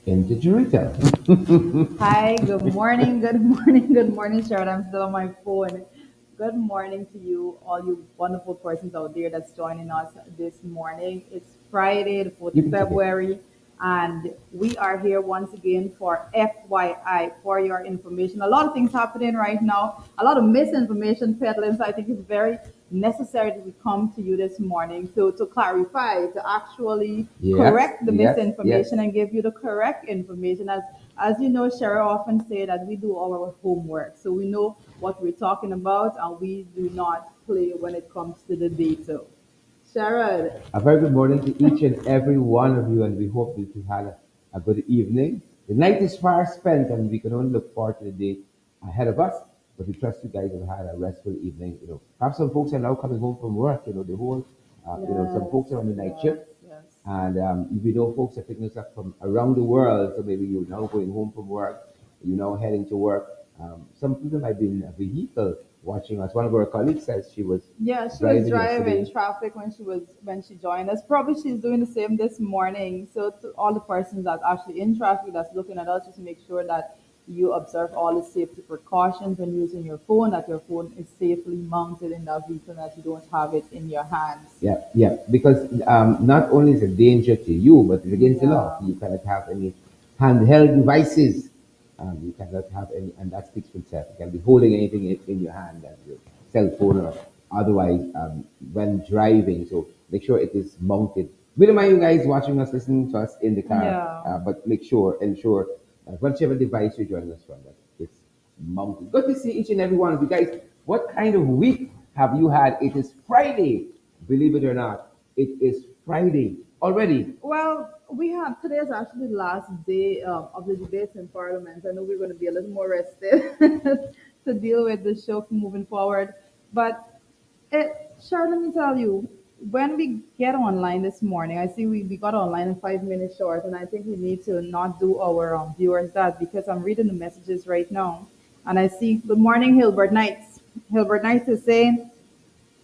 into Jurita. Hi, good morning, good morning, good morning, Sharon. I'm still on my phone. Good morning to you, all you wonderful persons out there that's joining us this morning. It's Friday, the 4th You of can take it. February, and we are here once again for FYI, for your information. A lot of things happening right now, a lot of misinformation peddling, so I think it's very necessary that we come to you this morning to clarify, to actually Yes, correct the yes, misinformation yes. and give you the correct information. As you know, Cheryl often say that we do our homework, so we know what we're talking about, and we do not play when it comes to the data. Cheryl, A very good morning to each and every one of you, and we hope that you had a good evening. The night is far spent, and we can only look forward to the day ahead of us. But we trust you guys have had a restful evening. Perhaps some folks are now coming home from work. The whole, some yes, folks are on the night yes, shift. yes. And we know folks are picking us up from around the world. So maybe you're now going home from work, you're now heading to work. Some people might be in a vehicle watching us. One of our colleagues says she was Yeah, she was driving driving yesterday. traffic when she joined us. Probably she's doing the same this morning. So to all the persons that's actually in traffic that's looking at us, just make sure that you observe all the safety precautions when using your phone, that your phone is safely mounted in that vehicle, that you don't have it in your hands. Yeah, yeah. Because not only is it a danger to you, but it's against the law. Yeah. You cannot have any handheld devices. You cannot have any, and that speaks for itself. You can be holding anything in your hand, as your cell phone or otherwise, when driving. So make sure it is mounted. We don't mind you guys watching us, listening to us in the car, Yeah. but ensure that whichever device you're joining us from, that it's mountain. Good to see each and every one of you guys. What kind of week have you had? It is Friday. Believe it or not, it is Friday already. Well, we have today is actually the last day of the debates in Parliament. I know we're going to be a little more rested to deal with the show moving forward. But Sharon, let me tell you, when we get online this morning, I see we got online in 5 minutes short, and I think we need to not do our viewers that because I'm reading the messages right now, and I see good morning, Hilbert Knights. Hilbert Knights is saying,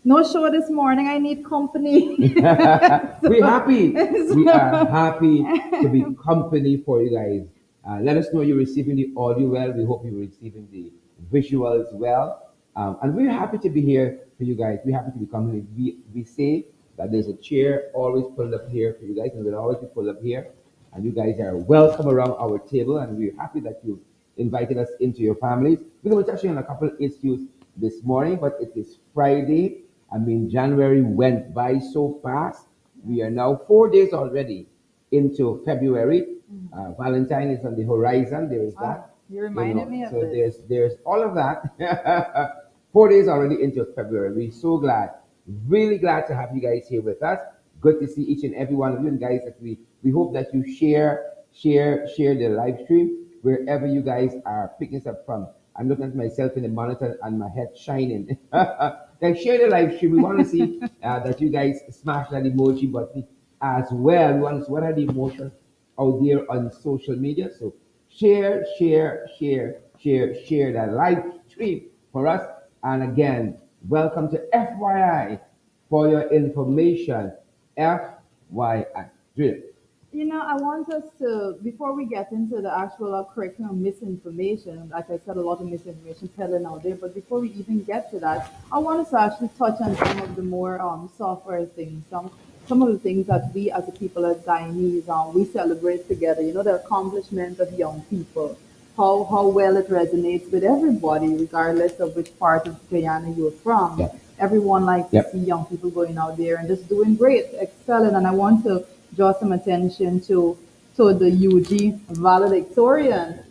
no show this morning. I need company. We're so, happy. We are so happy to be company for you guys. Let us know you're receiving the audio well. We hope you're receiving the visuals well. And we're happy to be here for you guys. We're happy to be company. We say that there's a chair always pulled up here for you guys, and will always be pulled up here. And you guys are welcome around our table, and we're happy that you've invited us into your families. We're going to be touching on a couple of issues this morning, but it is Friday. I mean, January went by so fast. We are now 4 days already into February. Valentine is on the horizon. There is Ah, that, you reminded me of So this. there's all of that. 4 days already into February. We're so glad, really glad to have you guys here with us. Good to see each and every one of you, and guys, that we hope that you share the live stream wherever you guys are picking this up from. I'm looking at myself in the monitor and my head shining. Then share the live stream. We want to see that you guys smash that emoji button as well. We want to see what are the emotions out there on social media. So share that live stream for us. And again, welcome to FYI for your information. FYI. Drill. I want us to, before we get into the actual curriculum misinformation, like I said, a lot of misinformation peddling out there, but before we even get to that, I want us to actually touch on some of the more software things, some of the things that we as a people as Guyanese, we celebrate together, the accomplishment of young people, how well it resonates with everybody, regardless of which part of Guyana you're from. Yep. Everyone likes to see Yep. young people going out there and just doing great, excelling. And I want to draw some attention to the UG valedictorian,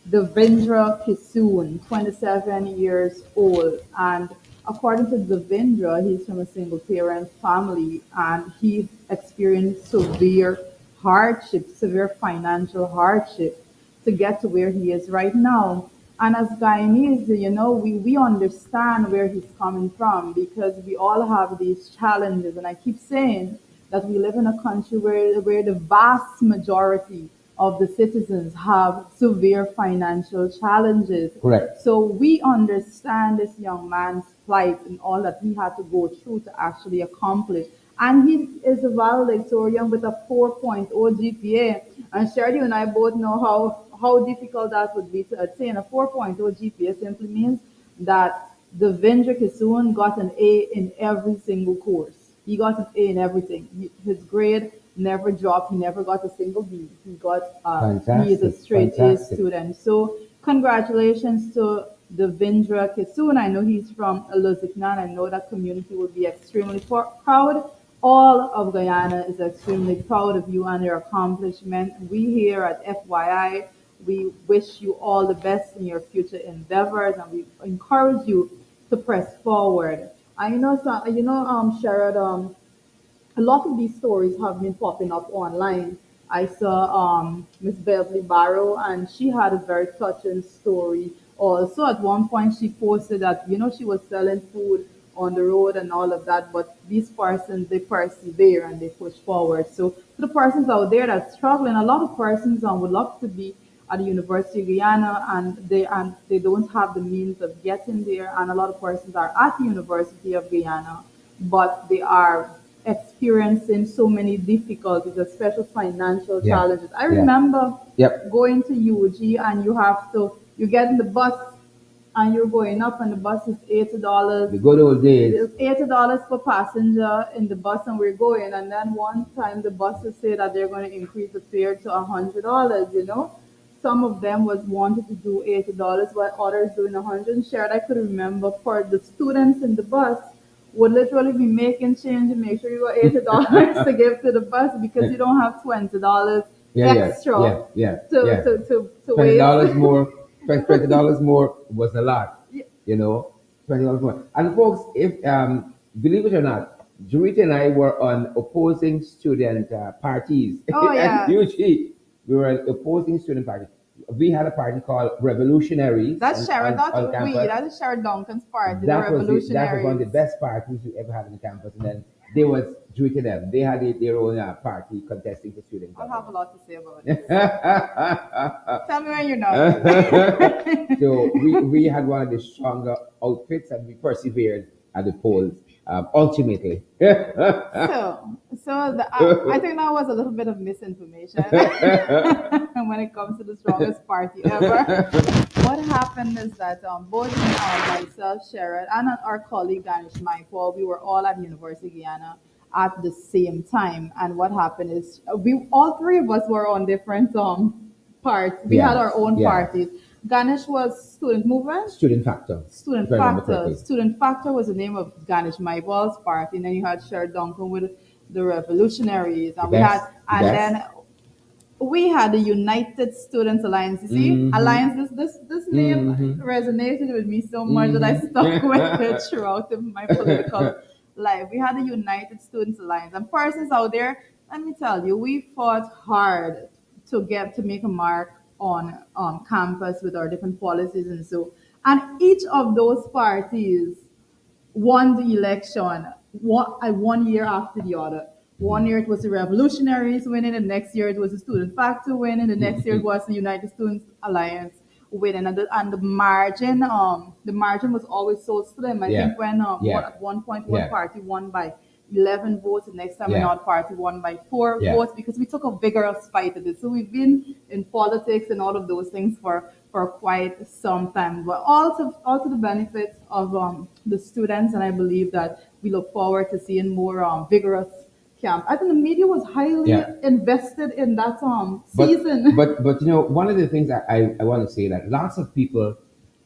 Devendra Kisoon, 27 years old. And according to Devendra, he's from a single parent family and he experienced severe financial hardship to get to where he is right now. And as Guyanese, we understand where he's coming from because we all have these challenges. And I keep saying that we live in a country where the vast majority of the citizens have severe financial challenges. Correct. So we understand this young man's plight and all that he had to go through to actually accomplish. And he is a valedictorian with a 4.0 GPA. And Sherry, you and I both know how difficult that would be to attain. A 4.0 GPA simply means that the Vendra Kisoon got an A in every single course. He got an A in everything. His grade never dropped. He never got a single B. He is a Fantastic, straight A fantastic. student. So congratulations to Devendra Kisoon. I know he's from Luziknan. I know that community will be extremely proud. All of Guyana is extremely proud of you and your accomplishment. We here at FYI, we wish you all the best in your future endeavors, and we encourage you to press forward. And Sherrod, a lot of these stories have been popping up online. I saw Miss Beverly Barrow, and she had a very touching story. Also, at one point, she posted that she was selling food on the road and all of that, but these persons they persevere and they push forward. So, to the persons out there that's struggling, a lot of persons would love to be at the University of Guyana, and they don't have the means of getting there, and a lot of persons are at the University of Guyana, but they are experiencing so many difficulties, especially financial Yeah, challenges. I yeah, remember yep. going to UG, and you get in the bus and you're going up, and the bus is $80. The good old days. It's $80 per passenger in the bus, and we're going. And then one time the buses say that they're going to increase the fare to $100. Some of them was wanted to do $80, while others doing 100. And shared, I could remember for the students in the bus would literally be making change and make sure you got $80 to give to the bus because you don't have $20 Yeah, yeah, extra yeah, yeah, to yeah. to to, to Twenty waste. dollars more, $20 more was a lot, you know, $20 more. And folks, if believe it or not, Jurita and I were on opposing student parties Oh at yeah, UG. We were at opposing student parties. We had a party called Revolutionaries that's Sharon, on not we. campus. That is Sharon Duncan's party, the That was it. That was one of the Revolutionaries. best parties we ever had on the campus. And then there was Jurita them. They had their own party contesting for student I'll have a government. lot to say about this. Tell me when you're not. So we had one of the stronger outfits and we persevered at the polls ultimately. I think that was a little bit of misinformation when it comes to the strongest party ever. What happened is that both myself, Sharon, and our colleague Ganesh Michael, we were all at the University of Guyana at the same time. And what happened is we all three of us were on different parts. We had Yes, our own yeah. parties. Ganesh was student movement. Student factor, if Student I remember Factor. correctly. Student Factor was the name of Ganesh Maibal's party, and then you had Sher Duncan with the Revolutionaries, The and best, the best. then we had the United Students Alliance. You see, Mm-hmm. Alliance. This name Mm-hmm. resonated with me so much that I stuck with it Mm-hmm. throughout my political life. We had the United Students Alliance, and persons out there. Let me tell you, we fought hard to make a mark on campus with our different policies and so. And each of those parties won the election one year after the other. One year it was the Revolutionaries winning, the next year it was the Student Factor winning, the next year it was the United Students Alliance winning, and the margin was always so slim. I Yeah, think when yeah, at one point one yeah, party won by 11 votes, the next time yeah, another party won by 4 yeah. votes because we took a vigorous fight at it. So we've been in politics and all of those things for quite some time, but also the benefits of the students, and I believe that we look forward to seeing more vigorous camp. I think the media was highly Yeah. invested in that But season. but one of the things I want to say that lots of people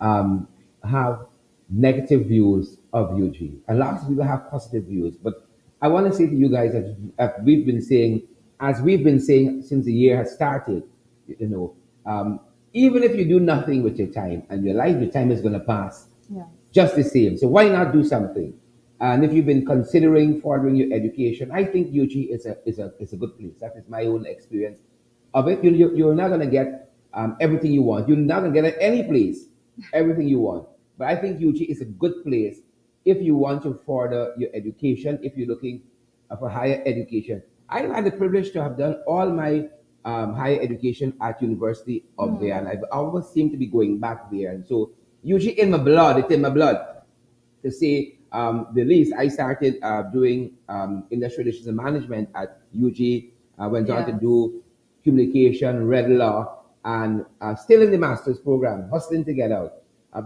have negative views of UG and lots of people have positive views. But I want to say to you guys that we've been saying, as we've been saying since the year has started, you know, even if you do nothing with your time and your time is going to pass Yeah. just the same. So why not do something? And if you've been considering furthering your education, I think UG is a good place. That is my own experience of it. You're not going to get everything you want. You're not going to get at any place everything you want. But I think UG is a good place if you want to further your education, if you're looking for higher education. I've had the privilege to have done all my higher education at University of there, and I've always seemed to be going back there. And so UG in my blood, it's in my blood to say the least, I started doing industrial relations and management at UG. I went on to Yes. do communication, red law, and still in the master's program, hustling to get out.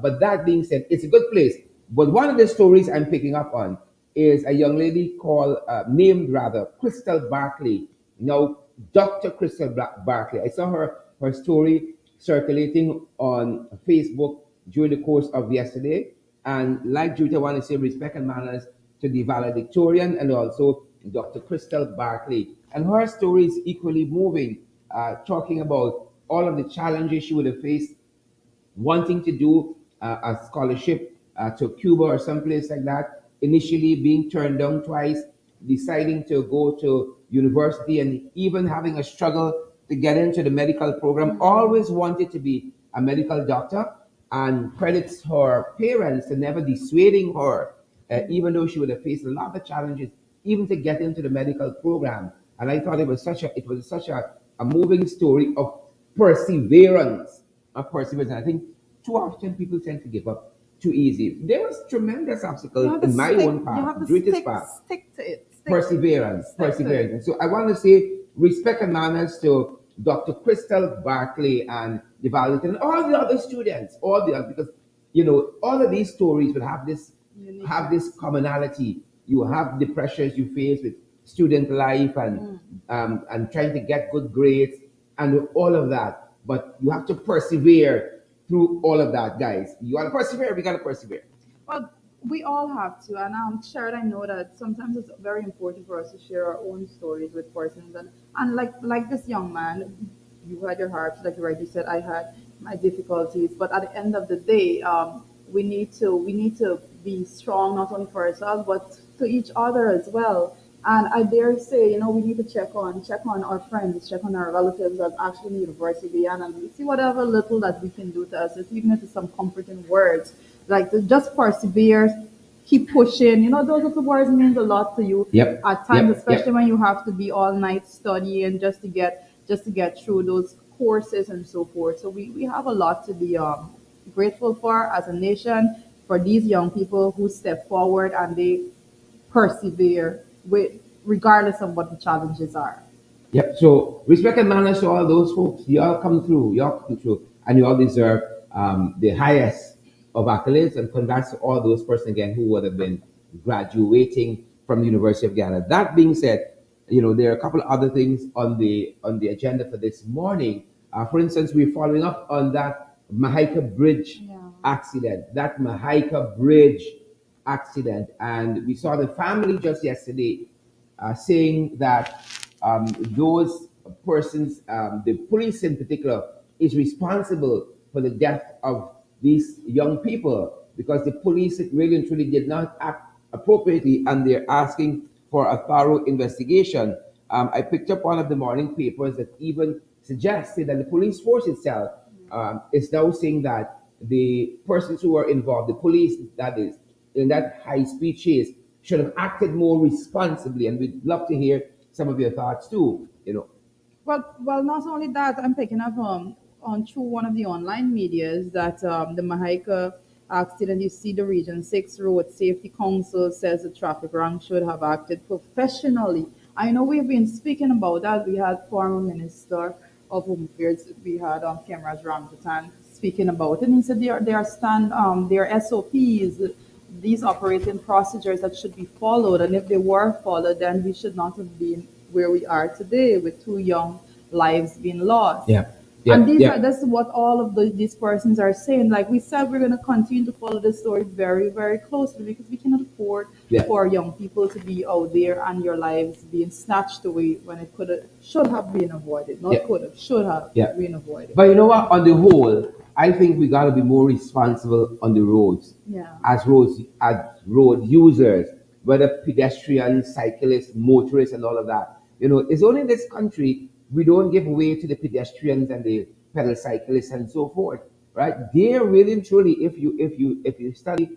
But that being said, it's a good place. But one of the stories I'm picking up on is a young lady called, named rather, Crystal Barkley. Now, Dr. Crystal Barkley, I saw her story circulating on Facebook during the course of yesterday. And like Jude, I want to say respect and manners to the valedictorian and also Dr. Crystal Barkley. And her story is equally moving, talking about all of the challenges she would have faced wanting to do a scholarship to Cuba or someplace like that, initially being turned down twice, deciding to go to university and even having a struggle to get into the medical program, always wanted to be a medical doctor and credits her parents for never dissuading her, even though she would have faced a lot of challenges, even to get into the medical program. And I thought it was such a moving story of perseverance of perseverance. And I think too often people tend to give up too easy. There was tremendous You obstacles have to in my stick. own You path, have to greatest path. stick to it. Perseverance, Stick to perseverance. it. And so I want to say respect and manners to Dr. Crystal Barkley and the Valentin and all the other students, all the other, because all of these stories will have Uniqueness. this commonality. You have the pressures you face with student life and trying to get good grades and all of that. But you have to persevere through all of that, guys. You gotta persevere. We gotta persevere. Well, we all have to, and Sharon, I know that sometimes it's very important for us to share our own stories with persons, and like this young man, you had your harps, like you rightly said, I had my difficulties, but at the end of the day, we need to be strong not only for ourselves but to each other as well. And I dare say, we need to check on our friends, check on our relatives that actually in the university, and see whatever little that we can do to assist, even if it's some comforting words, like to just persevere, keep pushing. Those little words means a lot to you Yep. at times, Yep. especially Yep. when you have to be all night studying just to get through those courses and so forth. So we have a lot to be grateful for as a nation for these young people who step forward and they persevere with regardless of what the challenges are. Yep. So respect and manners to all those folks. You all come through. You all come through, and you all deserve the highest of accolades. And congrats to all those persons again who would have been graduating from the University of Ghana. That being said, there are a couple of other things on the agenda for this morning. For instance, we're following up on that Mahaika Bridge Yeah. accident. That Mahaika Bridge accident, and we saw the family just yesterday saying that those persons, the police in particular, is responsible for the death of these young people because the police really and truly did not act appropriately and they're asking for a thorough investigation. I picked up one of the morning papers that even suggested that the police force itself is now saying that the persons who are involved, the police that is, in that high speed chase, should have acted more responsibly. And we'd love to hear some of your thoughts too. Well, not only that, I'm picking up on through one of the online medias that the Mahaika accident. You see, the Region 6 Road Safety Council says the traffic rank should have acted professionally. I know we've been speaking about that. We had former Minister of Home Affairs, we had on cameras Ramjatan speaking about it. And he said there are SOPs, these operating procedures that should be followed. And if they were followed, then we should not have been where we are today with two young lives being lost. Yeah, And yeah, yeah, that's what all of these persons are saying. Like we said, we're going to continue to follow this story very, very closely because we cannot afford yeah. for young people to be out there and your lives being snatched away when it should have been avoided. Yeah. Not could have, should have Yeah. been avoided. But you know what? On the whole, I think we got to be more responsible on the roads Yeah. as road users, whether pedestrians, cyclists, motorists, and all of that. It's only in this country we don't give way to the pedestrians and the pedal cyclists and so forth, right? They're really and truly, if you study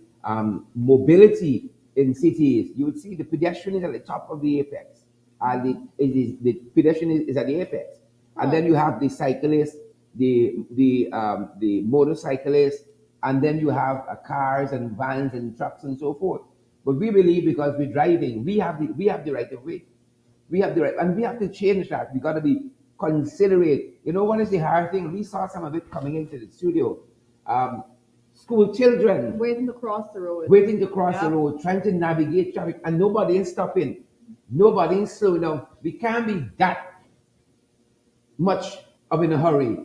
mobility in cities, you would see the pedestrian is at the top of the apex, and the pedestrian is at the apex, and then Right. you have the cyclists, the motorcyclists, and then you have cars and vans and trucks and so forth. But we believe because we're driving, we have the right of way. We have the right, and we have to change that. We got to be considerate. You know what is the hard thing? We saw some of it coming into the studio. Um, School children Waiting to cross the road. waiting to cross the Yep. road, trying to navigate traffic, and nobody is stopping. Nobody is slowing down. We can't be that much of in a hurry,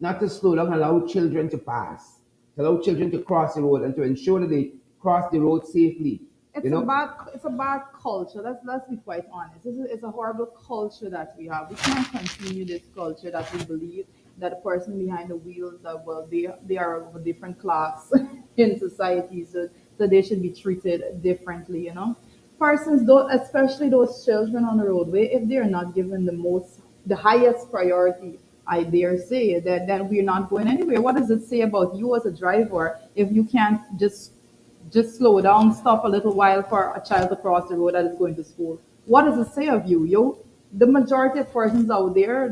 not to slow down, allow children to pass, to allow children to cross the road and to ensure that they cross the road safely. You know? It's a bad culture. Let's be quite honest. It's a horrible culture that we have. We can't continue this culture that we believe that the person behind the wheels that well they are of a different class in society, so they should be treated differently. Persons don't, especially those children on the roadway, if they are not given the highest priority, I dare say that then we're not going anywhere. What does it say about you as a driver if you can't just slow down, stop a little while for a child to cross the road that is going to school? What does it say of you? The majority of persons out there,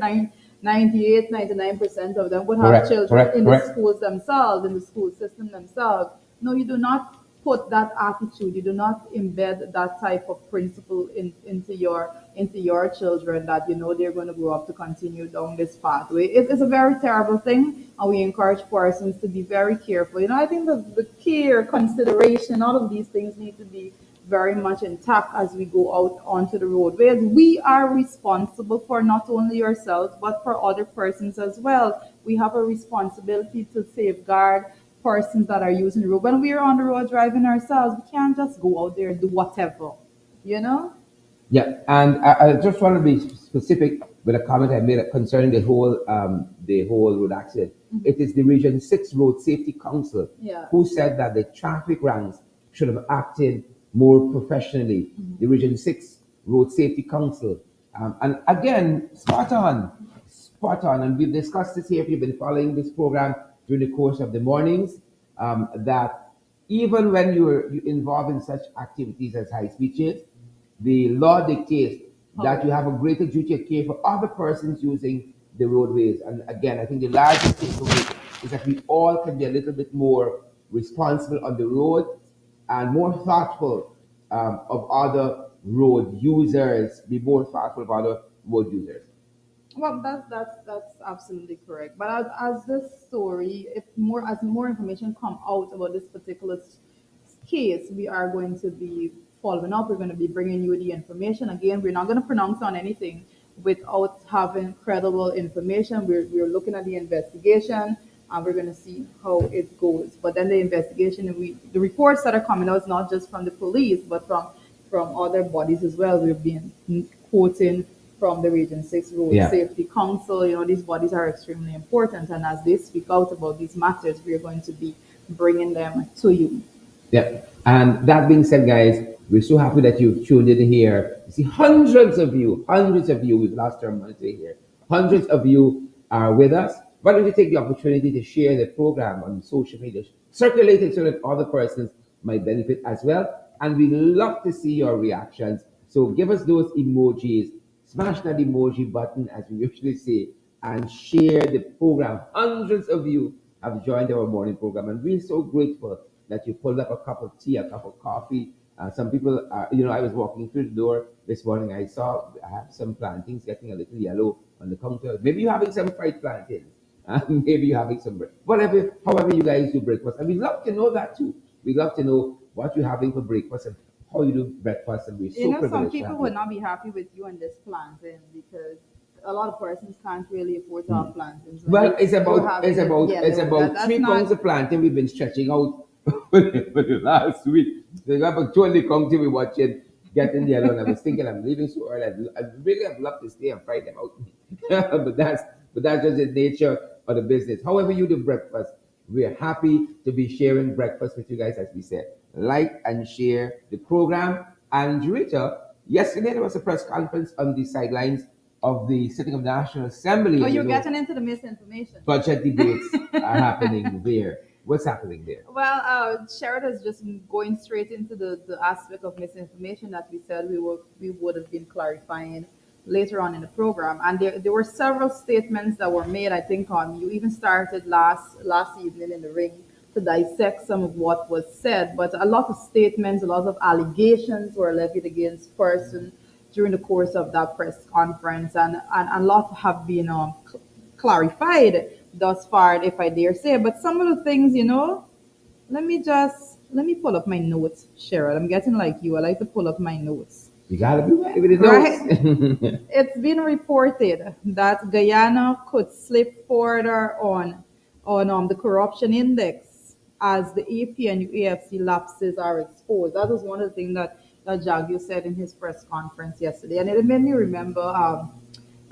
98, 99% of them would have Correct, children correct, in the correct. schools themselves, in the school system themselves. No, you do not put that attitude, you do not embed that type of principle into your children that they're going to grow up to continue down this pathway. It's a very terrible thing, and we encourage persons to be very careful. I think the care, consideration, all of these things need to be very much intact as we go out onto the roadways. We are responsible for not only ourselves but for other persons as well. We have a responsibility to safeguard persons that are using the road. When we are on the road driving ourselves, we can't just go out there and do whatever, you know? Yeah, and I just want to be specific with a comment I made concerning the whole road accident. It is the Region 6 Road Safety Council Yeah. who said that the traffic ranks should have acted more professionally. The Region 6 Road Safety Council. And again, spot on, spot on. And we've discussed this here if you've been following this program during the course of the mornings, that even when you're involved in such activities as high speed chase, the law dictates that you have a greater duty of care for other persons using the roadways. And again, I think the largest takeaway is that we all can be a little bit more responsible on the road and more thoughtful of other road users, be more thoughtful of other road users. Well, that's absolutely correct. But as this story, if more as more information come out about this particular case, we are going to be following up. We're going to be bringing you the information. Again, we're not going to pronounce on anything without having credible information. We're looking at the investigation and we're going to see how it goes. But then the investigation, the reports that are coming out is not just from the police, but from other bodies as well. We've been quoting from the Region 6 Road Yeah. Safety Council. These bodies are extremely important, and as they speak out about these matters, we are going to be bringing them to you. Yeah. And that being said, guys, we're so happy that you've tuned in here. You see, hundreds of you, we've lost our monitor here. Hundreds of you are with us. Why don't you take the opportunity to share the program on social media? Circulate it so that other persons might benefit as well. And we love to see your reactions. So give us those emojis, smash that emoji button, as we usually say, and share the program. Hundreds of you have joined our morning program, and we're so grateful that you pulled up a cup of tea, a cup of coffee. Some people, I was walking through the door this morning. I have some plantains getting a little yellow on the counter. Maybe you're having some fried plantains. Maybe you're having some whatever, however you guys do breakfast. And we'd love to know that too. We'd love to know what you're having for breakfast and how you do breakfast. And we're so Some privileged to people have would you. not be happy with you and this plantain because a lot of persons can't really afford to have plantains when Well, it's you're about it's having it about it's yellow. about That's 3 pounds not. of plantain we've been stretching out for the last week. They got about 20 county we watching getting yellow, and I was thinking I'm leaving so early. I really have loved to stay and fry them out, but that's just the nature of the business. However, you do breakfast, we're happy to be sharing breakfast with you guys. As we said, like and share the program. And Rita, yesterday there was a press conference on the sidelines of the sitting of the National Assembly, Oh, and you're getting into the misinformation. budget debates are happening there. What's happening there? Well, Sherrod is just going straight into the aspect of misinformation that we said we would have been clarifying later on in the program. And there were several statements that were made. I think you even started last evening in the ring to dissect some of what was said, but a lot of statements, a lot of allegations were levied against person during the course of that press conference, and a lot have been clarified thus far, if I dare say. But some of the things, let me pull up my notes, Cheryl. I'm getting like you. I like to pull up my notes. You gotta be ready with the notes. Right? It's been reported that Guyana could slip further on the corruption index as the AP and UAFC lapses are exposed. That was one of the things that Jagyu said in his press conference yesterday, and it made me remember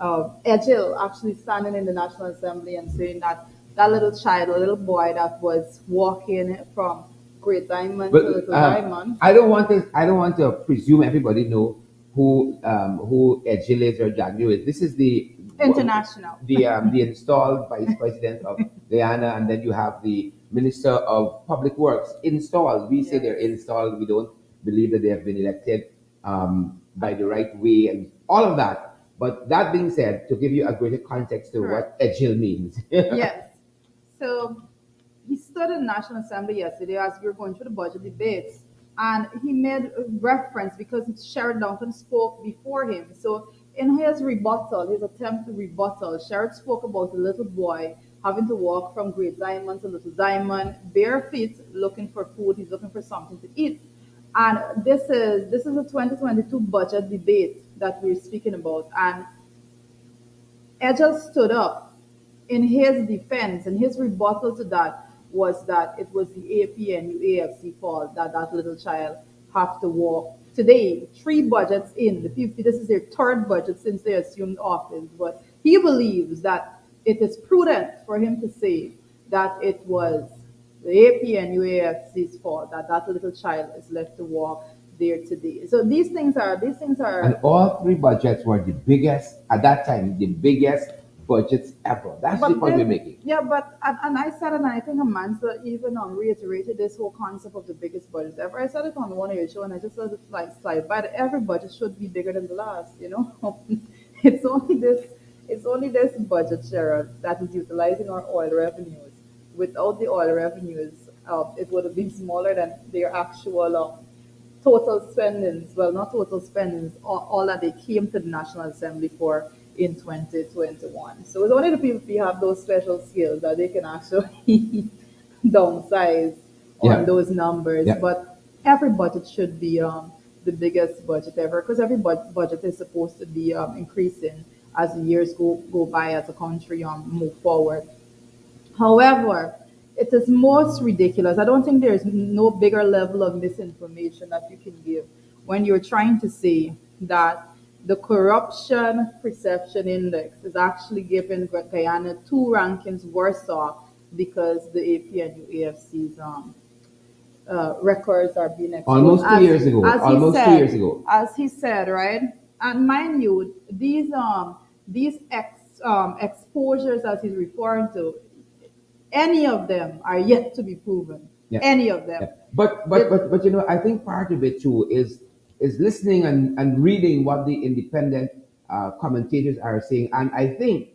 Ejil actually standing in the National Assembly and saying that that little child, a little boy that was walking from Great Diamond to But Little Diamond. I don't want to presume everybody know who Ejilis or Jagyo is. This is International. the installed vice president of Guyana, and then you have the minister of public works installed. We say they're Yes. installed. We don't believe that they have been elected by the right way and all of that. But that being said, to give you a greater context to what Correct. Ejil means. Yes. So he stood in the National Assembly yesterday as we were going through the budget debates, and he made a reference because Sherrod Duncan spoke before him. So in his rebuttal, his attempt to rebuttal, Sherrod spoke about the little boy having to walk from Great Diamond to Little Diamond, bare feet, looking for food. He's looking for something to eat. And this is a 2022 budget debate that we're speaking about. And Edgel stood up in his defense, and his rebuttal to that was that it was the AP and UAFC fault that that little child have to walk. Today, three budgets in, the PPP, this is their third budget since they assumed office, but he believes that it is prudent for him to say that it was the AP and UAFC's fault that that little child is left to walk there today. So these things And are all three budgets were the biggest, at that time, the biggest budgets ever. That's the But point we're this, making. yeah, but and I said, and I think Amanda even reiterated this whole concept of the biggest budget ever. I said it on one of your show, and I just let it like slide by. That every budget should be bigger than the last. It's only this budget share that is utilizing our oil revenues. Without the oil revenues, it would have been smaller than their actual total spendings, well, not total spendings, all that they came to the National Assembly for in 2021. So it's only the people who have those special skills that they can actually downsize on Yeah. those numbers. Yeah. But every budget should be the biggest budget ever because every budget is supposed to be increasing as the years go by as a country move forward. However, it is most ridiculous. I don't think there's no bigger level of misinformation that you can give when you're trying to say that the corruption perception index is actually giving Guyana two rankings worse off because the AP and UAFC's records are being exposed. Almost 2 years ago. As he Almost 2 years said, ago. right? And mind you, these exposures that he's referring to, any of them are yet to be proven. Yeah. Any of them. Yeah. But I think part of it too is listening and reading what the independent commentators are saying. And I think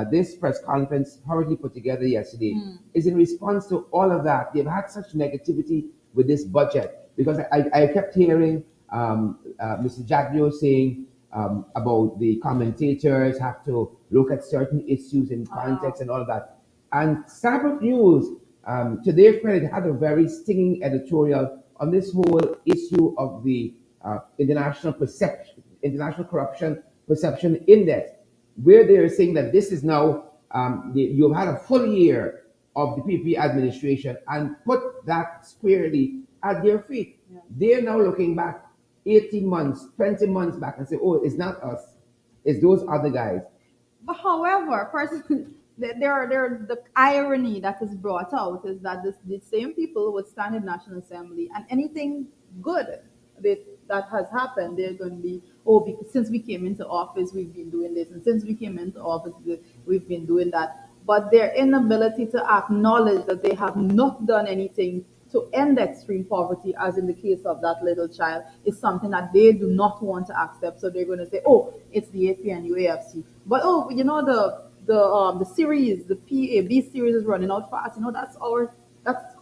this press conference hurriedly put together yesterday is in response to all of that. They've had such negativity with this budget because I kept hearing Mr. Jagdio saying about the commentators have to look at certain issues in context and all of that. And Sabbath News, to their credit, had a very stinging editorial on this whole issue of the international corruption perception index, where they're saying that this is now you've had a full year of the PP administration and put that squarely at their feet. Yeah. They're now looking back 18 months, 20 months back and say, oh, it's not us, it's those other guys. But however, person, the irony that is brought out is that the same people would stand in National Assembly and anything good that has happened, they're going to be, oh, because since we came into office, we've been doing this, and since we came into office, we've been doing that. But their inability to acknowledge that they have not done anything to end extreme poverty, as in the case of that little child, is something that they do not want to accept. So they're going to say, "Oh, it's the AP and UAFC." But oh, the series, the PAB series is running out fast. That's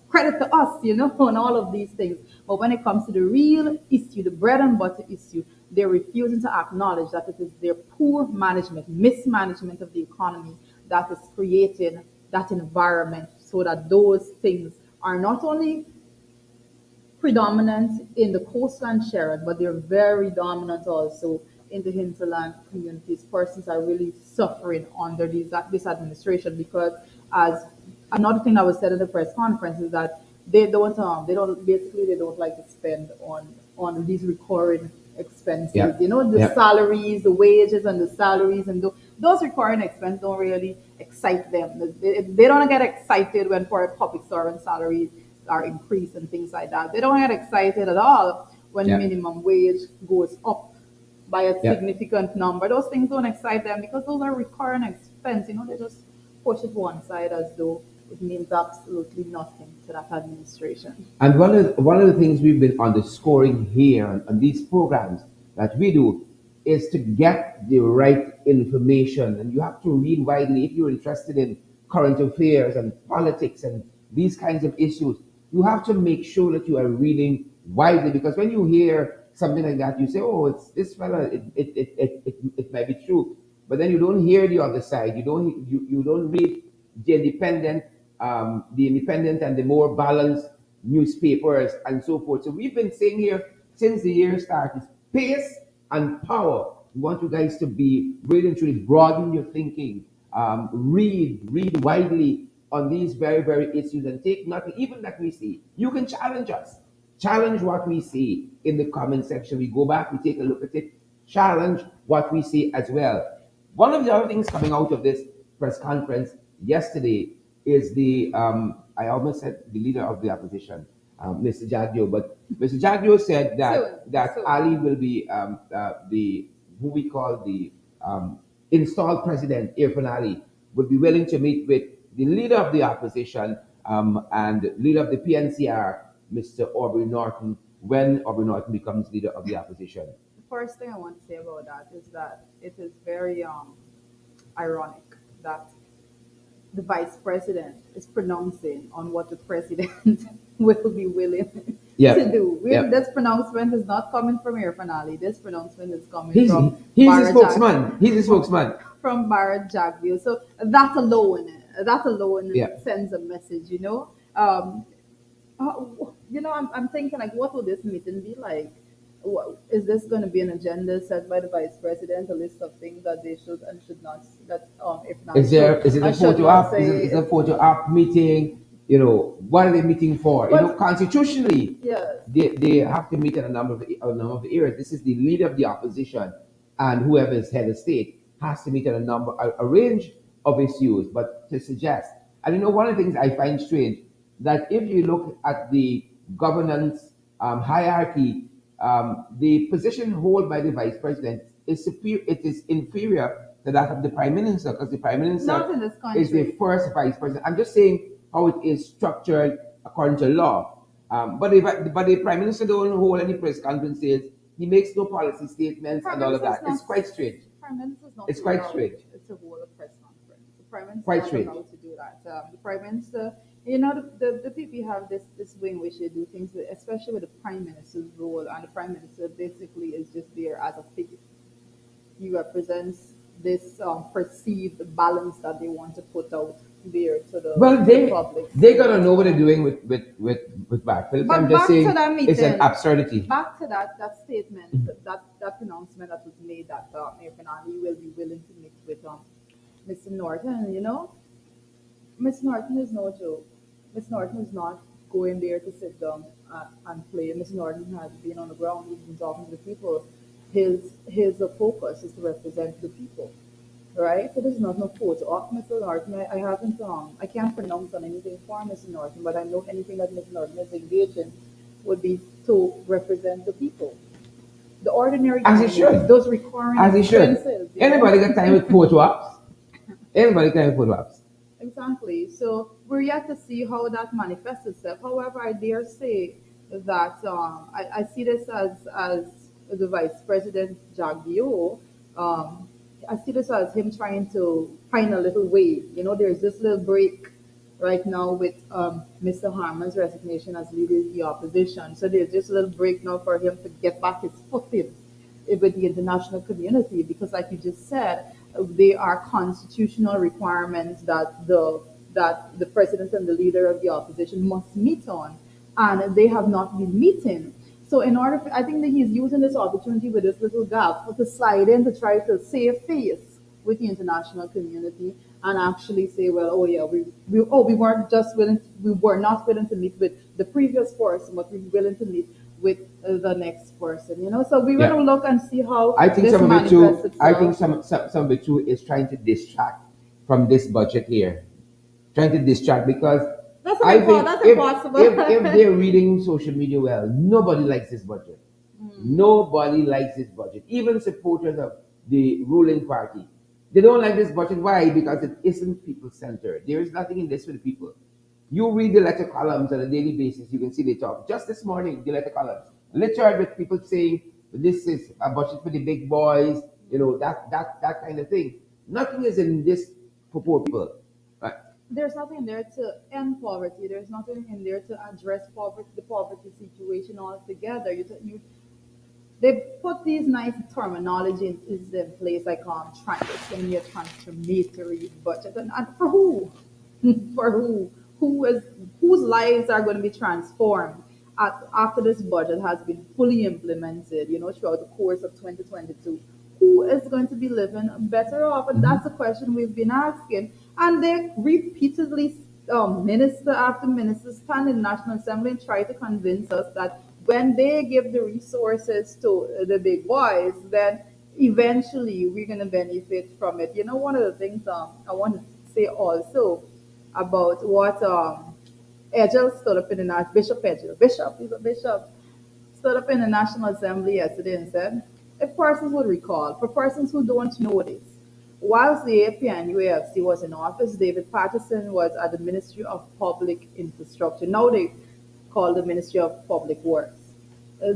credit to us, and all of these things. But when it comes to the real issue, the bread and butter issue, they're refusing to acknowledge that it is their poor management, mismanagement of the economy that is creating that environment so that those things are not only predominant in the coastland Sharon, but they're very dominant also in the hinterland communities. Persons are really suffering under this administration because, as another thing that was said at the press conference, is that they don't like to spend on these recurring expenses. Yeah. The Yeah. salaries, the wages, and the salaries, and those recurring expenses don't really excite them. They don't get excited when for public servant salaries are increased and things like that. They don't get excited at all when Yeah. minimum wage goes up by a Yeah. significant number. Those things don't excite them because those are recurring expense. They just push it one side as though it means absolutely nothing to that administration. And one of the things we've been underscoring here on these programs that we do is to get the right information. And you have to read widely if you're interested in current affairs and politics and these kinds of issues. You have to make sure that you are reading widely, because when you hear something like that, you say, "Oh, it's this fella. It might be true," but then you don't hear the other side. You don't read the independent and the more balanced newspapers and so forth. So we've been saying here since the year started, pace and power. We want you guys to be really and truly broaden your thinking. Read widely on these very, very issues and take nothing, even that we see. You can challenge us. Challenge what we see in the comment section. We go back, we take a look at it, challenge what we see as well. One of the other things coming out of this press conference yesterday is I almost said the leader of the opposition, Mr. Jagdio, but Mr. Jagdio said Soon, that soon. Ali will be the who we call the installed president, Irfan Ali, would be willing to meet with the leader of the opposition and leader of the PNCR, Mr. Aubrey Norton, when Aubrey Norton becomes leader of the opposition. The first thing I want to say about that is that it is very ironic that the vice president is pronouncing on what the president will be willing to Yep. do. Yep. This pronouncement is not coming from Irfan Ali. This pronouncement is coming He's from he's the Barajak, spokesman. He's the spokesman. from Bharat Jagview. So that alone Yeah. sends a message. I'm thinking like, what will this meeting be like? Is this going to be an agenda set by the vice president, a list of things that they should and should not, that if not should Is it a and should photo not op? say? Is it a photo op meeting? What are they meeting for? Well, Constitutionally, yes, they have to meet in a number of areas. This is the leader of the opposition, and whoever is head of state has to meet on a range of issues. But to suggest, and one of the things I find strange, that if you look at the governance hierarchy, the position held by the vice president is superior. It is inferior to that of the prime minister, because the prime not minister in this is the country. first vice president. I'm just saying how it is structured according to law. But the prime minister don't hold any press conferences. He makes no policy statements Prime and all of Minister is that. It's not. quite strange. Prime Minister is not It's quite allowed strange. to hold a press conference. The Prime Minister is Quite not strange. allowed to do that. The Prime Minister, the people have this way in which they do things, especially with the Prime Minister's role, and the Prime Minister basically is just there as a figure. He represents this perceived balance that they want to put out there to Well, the they public. they gotta know what they're doing with Bart Phillips. I'm But just back to saying that it's an meeting, absurdity. back to that statement, that pronouncement that was made that Irfan Ali will be willing to meet with Mr. Norton. Miss Norton is no joke. Miss Norton is not going there to sit down and play. Miss Norton has been on the ground. He's been talking to the people. His focus is to represent the people, right? So this is not no photo of Mr. Norton. I haven't I can't pronounce on anything for Mr. Norton, but I know anything that Mr. Norton is engaged in would be to represent the people, the ordinary As he Ghanaians, should. those recurring As he should. expenses. Anybody got time with photo ops? Anybody can have photo ops. Exactly. So we're yet to see how that manifests itself. However, I dare say that I see this as the Vice President Jagio. I see this as him trying to find a little way. There's this little break right now with Mr. Harman's resignation as leader of the opposition. So there's just a little break now for him to get back his footing with the international community because, like you just said, they are constitutional requirements that the president and the leader of the opposition must meet on, and they have not been meeting. So in order, I think that he's using this opportunity with this little gap to slide in to try to save face with the international community and actually say, well, oh yeah, we weren't just willing, we were not willing to meet with the previous person, but we were willing to meet with the next person. So we're Yeah. gonna look and see I how think this some of it manifests too. I think itself. some of it too is trying to distract from this budget here, trying to distract because I think That's if impossible. they're reading social media well, nobody likes this budget. Nobody likes this budget. Even supporters of the ruling party, they don't like this budget. Why? Because it isn't people centered. There is nothing in this for the people. You read the letter columns on a daily basis, you can see they talk. Just this morning, the letter columns, littered with people saying this is a budget for the big boys, that kind of thing. Nothing is in this for poor people. Right? There's nothing in there to end poverty. There's nothing in there to address poverty, the poverty situation altogether. They put these nice terminology in place like semi transformatory budget, and for who? For who? Who is whose lives are going to be transformed after this budget has been fully implemented? Throughout the course of 2022, who is going to be living better off? And that's the question we've been asking. And they repeatedly, minister after minister, stand in the National Assembly and try to convince us that when they give the resources to the big boys, then eventually we're going to benefit from it. One of the things I want to say also about what Edgel stood up in the Bishop Edgel, Bishop, he's a bishop, stood up in the National Assembly yesterday and said, if persons would recall, for persons who don't know this, whilst the APNUAFC was in office, David Patterson was at the Ministry of Public Infrastructure. Now they call the Ministry of Public Works.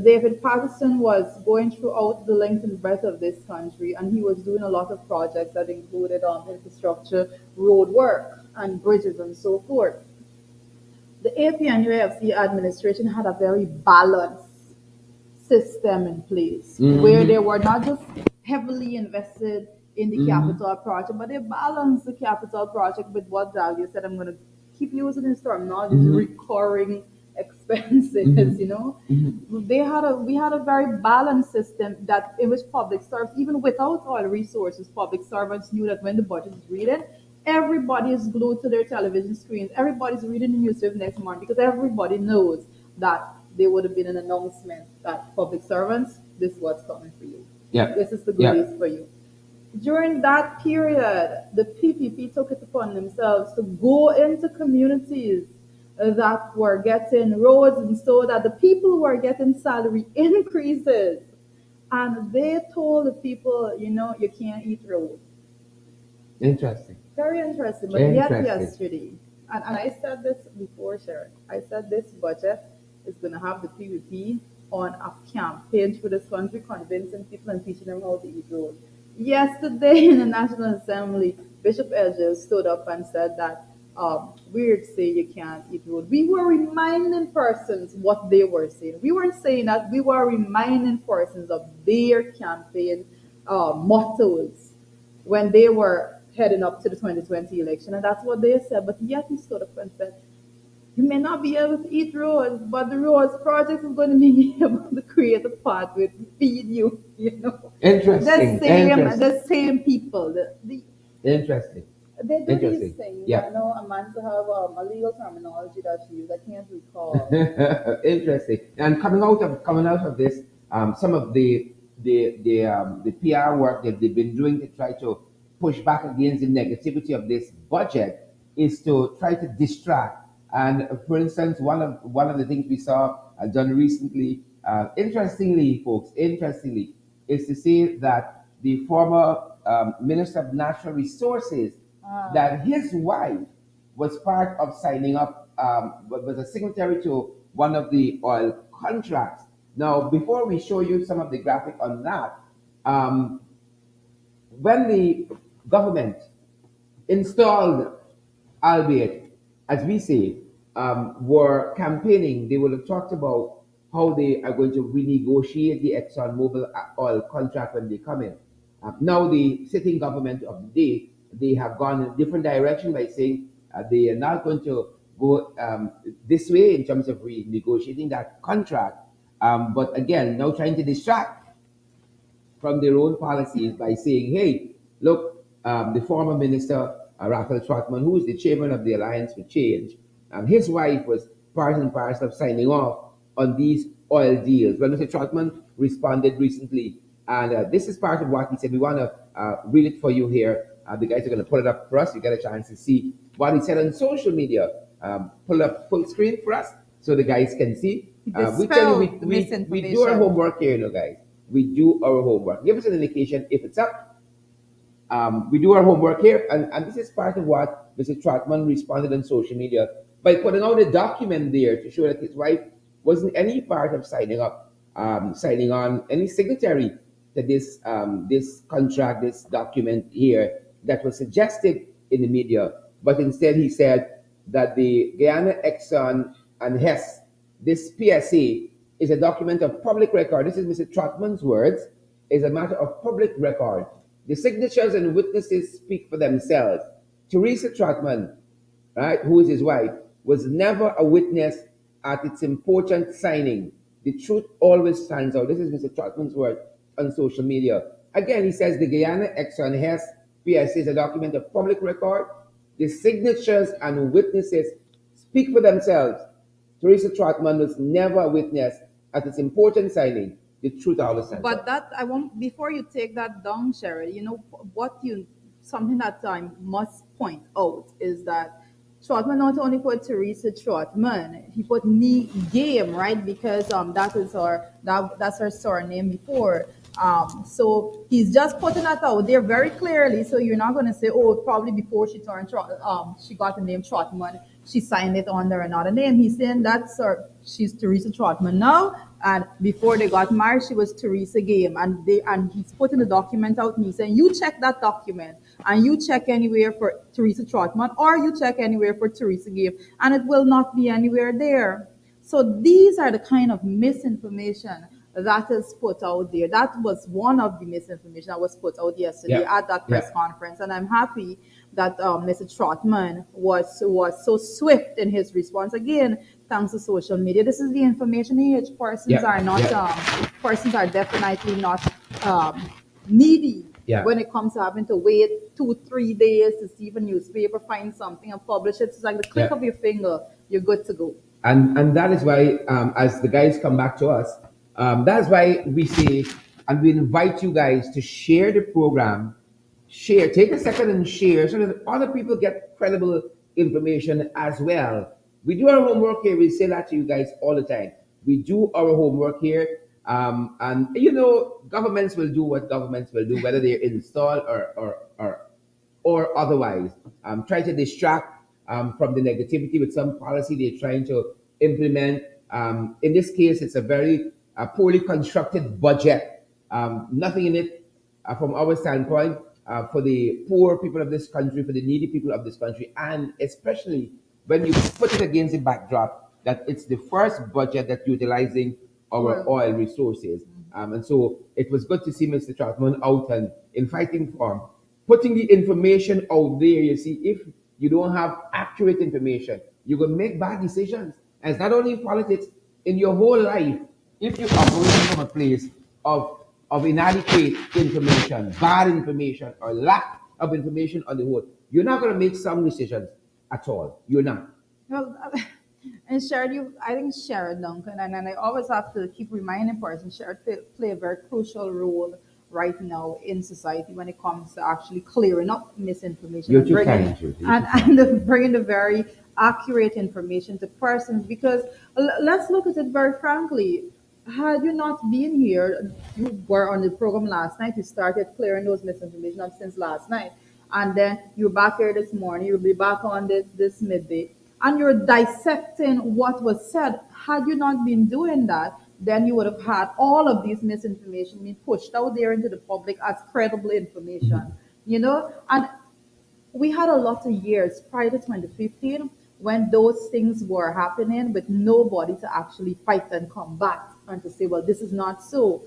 David Patterson was going throughout the length and breadth of this country, and he was doing a lot of projects that included infrastructure, road work, and bridges and so forth. The APNUAFC administration had a very balanced system in place where they Mm-hmm. were not just heavily invested in the Mm-hmm. capital project, but they balanced the capital project with what Dahlia said. I'm going to keep using this terminology, Mm-hmm. recurring expenses. Mm-hmm. Mm-hmm. We had a very balanced system that in which public servants, even without all resources, public servants knew that when the budget is reading, everybody is glued to their television screens. Everybody's reading the newspaper next morning because everybody knows that there would have been an announcement that public servants, this is what's coming for you. Yeah. This is the Yeah. goodies for you. During that period, the PPP took it upon themselves to go into communities that were getting roads and so that the people were getting salary increases. And they told the people, you can't eat road. Interesting. Very interesting. But yet Interesting. yesterday, and I said this before, Sharon, I said this budget is going to have the PVP on a campaign through this country, convincing people and teaching them how to eat road. Yesterday in the National Assembly, Bishop Edges stood up and said that weird say you can't eat road. We were reminding persons what they were saying. We weren't saying that, we were reminding persons of their campaign mottos when they were heading up to the 2020 election, and that's what they said. But yet he stood up and said, "You may not be able to eat roads, but the roads project is going to be able to create a pathway to feed you." Interesting. Interesting. The same people, Interesting. they do these Interesting. things. Yeah. I know Amanda have a legal terminology that she used. I can't recall. Interesting. And coming out of this, some of the PR work that they've been doing to try to push back against the negativity of this budget is to try to distract. And for instance, one of the things we saw done recently, interestingly, folks, interestingly, is to say that the former Minister of Natural Resources, Ah, that his wife was part of signing up, was a signatory to one of the oil contracts. Now, before we show you some of the graphic on that, um, when the government installed, albeit as we say, were campaigning, they would have talked about how they are going to renegotiate the ExxonMobil oil contract when they come in. Now, the sitting government of the day, they have gone in a different direction by saying they are not going to go this way in terms of renegotiating that contract. But again, now trying to distract from their own policies by saying, hey, look, the former minister, Raphael Trotman, who is the chairman of the Alliance for Change, his wife was part and parcel of signing off on these oil deals. Well, Mr. Trotman responded recently, and this is part of what he said. We want to read it for you here. The guys are going to put it up for us. You get a chance to see what he said on social media. Pull up full screen for us so the guys can see. We tell you, Dispel the we do our misinformation. homework here, guys. We do our homework. Give us an indication if it's up. We do our homework here, and this is part of what Mr. Trotman responded on social media by putting out a document there to show that his wife wasn't any part of signing on any signatory to this contract, this document here that was suggested in the media. But instead, he said that the Guyana Exxon and Hess, this PSA, is a document of public record. This is Mr. Trotman's words. Is a matter of public record. The signatures and witnesses speak for themselves. Teresa Trotman, right, who is his wife, was never a witness at its important signing. The truth always stands out. This is Mr. Trotman's word on social media. Again, he says the Guyana Exxon Hess PSA is a document of public record. The signatures and witnesses speak for themselves. Teresa Trotman was never a witness at its important signing. The truth always stands But out. that I want before you take that down, Sherry. You know what you something that I must point out is that Trotman not only put Teresa Trotman, he put me game right because that's her surname before. So he's just putting that out there very clearly. So you're not going to say, oh, probably before she got the name Trotman, she signed it under another name. He's saying that's her, she's Teresa Trotman now, and before they got married, she was Teresa Game, and he's putting the document out, and he's saying, you check that document, and you check anywhere for Teresa Trotman, or you check anywhere for Teresa Game, and it will not be anywhere there. So these are the kind of misinformation that is put out there. That was one of the misinformation that was put out yesterday Yeah, at that yeah, press conference, and I'm happy that Mr. Trotman was so swift in his response. Again, thanks to social media. This is the information age. Persons yeah, are not yeah, persons are definitely not um, needy yeah. when it comes to having to wait 2 3 days to see if a newspaper finds something and publish it. It's like the click Yeah. of your finger, you're good to go. And that is why, as the guys come back to us, that's why we say, and we invite you guys to share the program. Share, take a second and share so that other people get credible information as well. We do our homework here. We say that to you guys all the time. We do our homework here. And governments will do what governments will do, whether they're installed or otherwise. Try to distract from the negativity with some policy they're trying to implement. In this case, it's a very poorly constructed budget. Nothing in it from our standpoint for the poor people of this country, for the needy people of this country, and especially when you put it against the backdrop that it's the first budget that's utilizing our Well, oil resources. And so it was good to see Mr. Troutman out and in fighting form, putting the information out there. You see, if you don't have accurate information, you will make bad decisions. And it's not only in politics, in your whole life. If you are going from a place of inadequate information, bad information, or lack of information on the whole, you're not going to make some decisions at all. You're not. well, and Sharon, I think Sharon Duncan, and I always have to keep reminding persons, Sharon play a very crucial role right now in society when it comes to actually clearing up misinformation You're and too bringing kind, Judy. You're and, too kind. bringing the very accurate information to persons. Because let's look at it very frankly. Had you not been here, you were on the program last night. You started clearing those misinformation up since last night, and then you're back here this morning. You'll be back on this midday, and you're dissecting what was said. Had you not been doing that, then you would have had all of these misinformation being pushed out there into the public as credible information. And we had a lot of years prior to 2015. when those things were happening with nobody to actually fight and combat and to say, well, this is not so.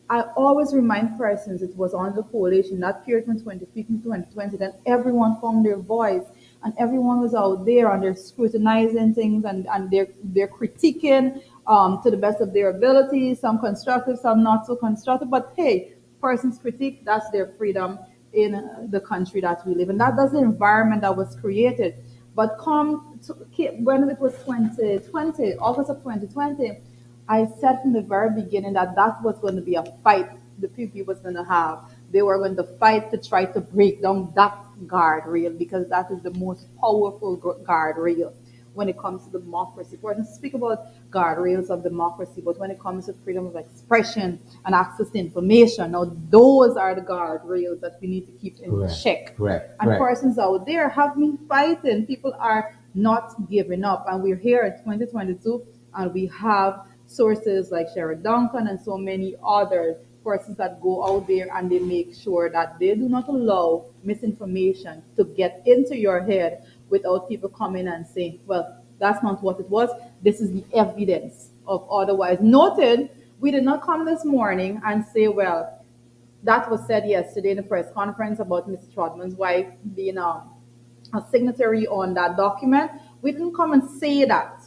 I always remind persons it was on the coalition, that period from 2015 to 2020, that everyone found their voice and everyone was out there and they're scrutinizing things and they're critiquing to the best of their ability, some constructive, some not so constructive. But hey, persons critique, that's their freedom in the country that we live in. That's the environment that was created. But when it was 2020, August of 2020, I said from the very beginning that that was going to be a fight the PP was going to have. They were going to fight to try to break down that guardrail because that is the most powerful guardrail when it comes to democracy. We're going to speak about guardrails of democracy, but when it comes to freedom of expression and access to information, now those are the guardrails that we need to keep in Correct. check. Correct. And Correct. persons out there have been fighting. People are not giving up. And we're here in 2022 and we have sources like Sherrod Duncan and so many other persons that go out there and they make sure that they do not allow misinformation to get into your head without people coming and saying, well, that's not what it was. This is the evidence of otherwise. Noted, we did not come this morning and say, well, that was said yesterday in the press conference about Mr. Trotman's wife being a signatory on that document. We didn't come and say that.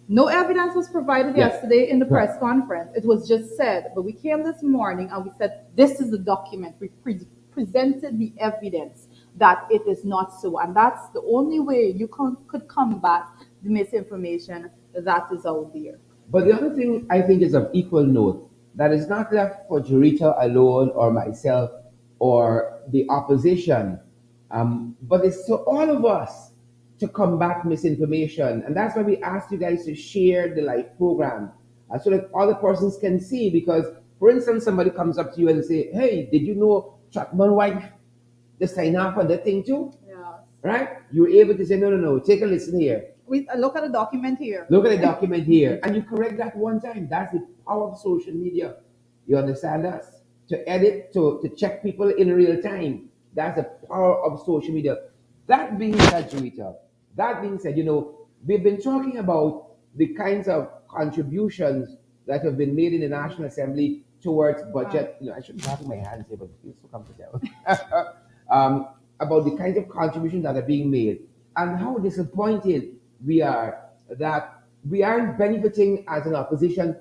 No evidence was provided Yes. yesterday in the press Correct. conference. It was just said, but we came this morning and we said, this is the document. We presented the evidence that it is not so. And that's the only way you could combat the misinformation that is out there. But the other thing I think is of equal note that is not left for Jurita alone or myself or the opposition, but it's to all of us to combat misinformation. And that's why we asked you guys to share the live program so that other persons can see. Because, for instance, somebody comes up to you and say, hey, did you know Chapman wife just sign off on that thing too? Yeah. Right? You're able to say, no, no, no, take a listen here. We look at the document here. Look at the document here, and you correct that one time. That's the power of social media. You understand us? To edit, to check people in real time. That's the power of social media. That being said, Juita, that being said, we've been talking about the kinds of contributions that have been made in the National Assembly towards budget. I shouldn't have my hands here, but it feels so comfortable. About the kinds of contributions that are being made and how disappointed we are that we aren't benefiting as an opposition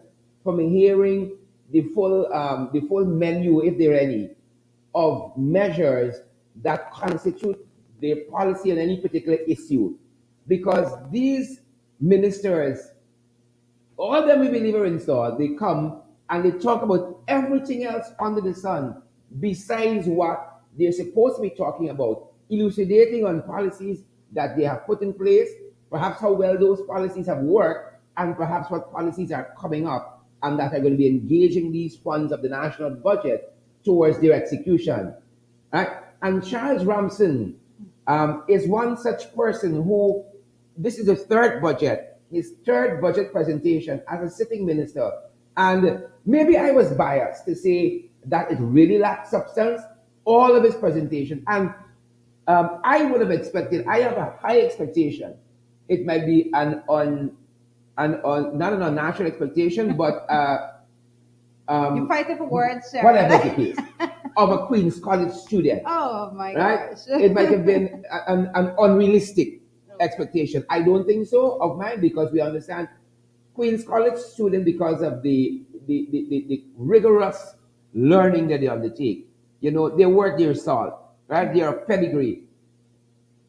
from hearing the full menu, if there are any, of measures that constitute their policy on any particular issue. Because these ministers, all of them we believe are installed, they come and they talk about everything else under the sun besides what they're supposed to be talking about, elucidating on policies that they have put in place, perhaps how well those policies have worked, and perhaps what policies are coming up and that are going to be engaging these funds of the national budget towards their execution. Right? And Charles Ramson is one such person who, this is his third budget presentation as a sitting minister. And maybe I was biased to say that it really lacked substance, all of his presentation. And I would have expected, I have a high expectation. It might be not an unnatural expectation, but You fighting for words, whatever Sharon. the case, of a Queen's College student, Oh my right? gosh. It might have been an unrealistic expectation. I don't think so of mine because we understand Queen's College student because of the rigorous learning that they undertake. They're worth their salt, right? They are pedigree.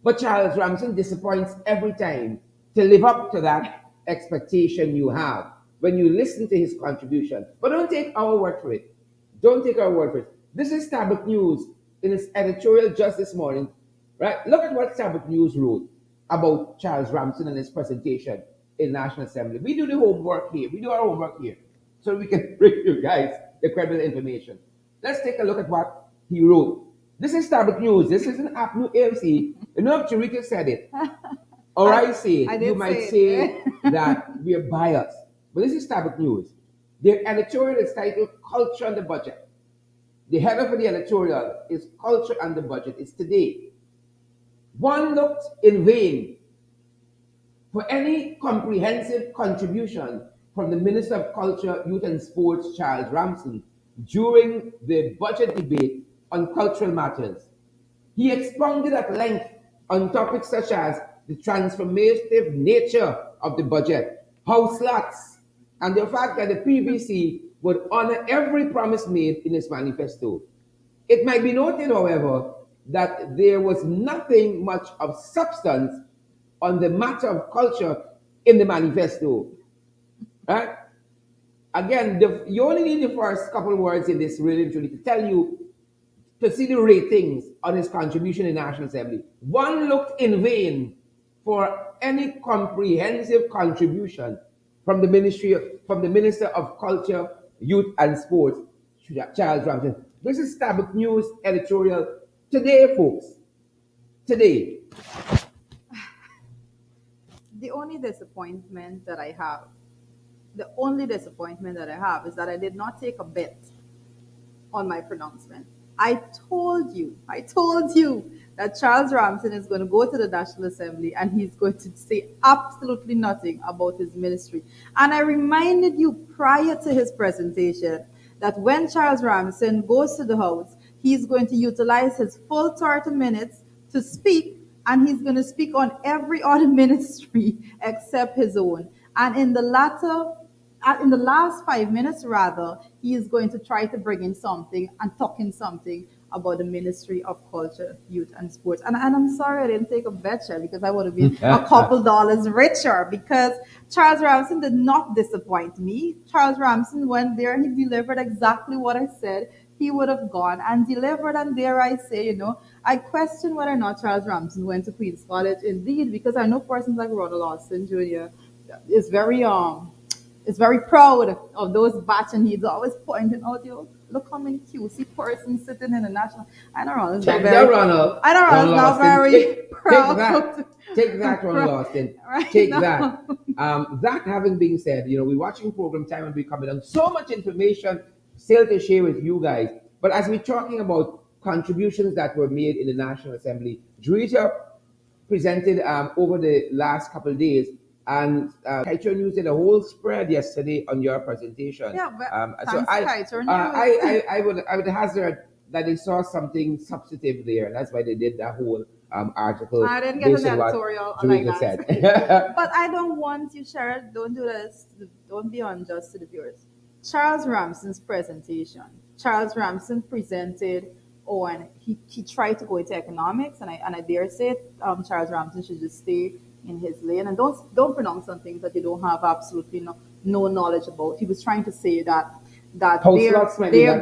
But Charles Ramson disappoints every time to live up to that expectation you have when you listen to his contribution. But don't take our word for it. Don't take our word for it. This is Starbuck News in its editorial just this morning, right? Look at what Starbuck News wrote about Charles Ramson and his presentation in National Assembly. We do the homework here. We do our homework here so we can bring you guys the credible information. Let's take a look at what he wrote. This is Starbuck News. This is an app new AFC. You know if Charita said it, or I say I it, did you might say say that we're biased. But this is Starbuck News. Their editorial is titled Culture and the Budget. The header for the editorial is Culture and the Budget. It's today. One looked in vain for any comprehensive contribution from the Minister of Culture, Youth and Sports, Charles Ramsden, during the budget debate on cultural matters. He expounded at length on topics such as the transformative nature of the budget, house slots, and the fact that the PVC would honor every promise made in its manifesto. It might be noted, however, that there was nothing much of substance on the matter of culture in the manifesto. Right? Again, you only need the first couple of words in this really truly to tell you to see the ratings on his contribution in National Assembly. One looked in vain for any comprehensive contribution from the Minister of Culture, Youth and Sports, Charles Ramsden. This is Starbuck News editorial today, folks. Today. The only disappointment that I have, the only disappointment that I have is that I did not take a bet on my pronouncement. I told you that Charles Ramsden is going to go to the National Assembly and he's going to say absolutely nothing about his ministry. And I reminded you prior to his presentation that when Charles Ramsden goes to the House, he's going to utilize his full 30 minutes to speak, and he's going to speak on every other ministry except his own. And in the last 5 minutes rather, he is going to try to bring in something and talk in something about the Ministry of Culture, Youth and Sports. And I'm sorry I didn't take a bet share because I would have been a couple dollars richer, because Charles Ramsden did not disappoint me. Charles Ramsden went there, he delivered exactly what I said he would have gone and delivered. And dare I say, I question whether or not Charles Ramsden went to Queen's College indeed, because I know persons like Ronald Austin Jr. is very proud of those batch, and he's always pointing out, look how many QC persons sitting in the national. I know Ronald's not Check very. that, Ronald. I know Ronald's not very Take proud. that. Take that, Ronald Austin. Right Take now. that. That having been said, we're watching program time and we're coming on so much information still to share with you guys. But as we're talking about contributions that were made in the National Assembly, Juita presented over the last couple of days, and Kaicho News did a whole spread yesterday on your presentation. Yeah, but So thanks, Kaicho News. I would hazard that they saw something substantive there. That's why they did that whole article. I didn't get based an on what editorial like Juita that. said. But I don't want you, Sharon. Don't do this. Don't be unjust to the viewers. Charles Ramsden's presentation. Charles Ramsden presented on, he tried to go into economics, and I dare say Charles Ramsden should just stay in his lane and don't pronounce on things that you don't have absolutely no knowledge about. He was trying to say that their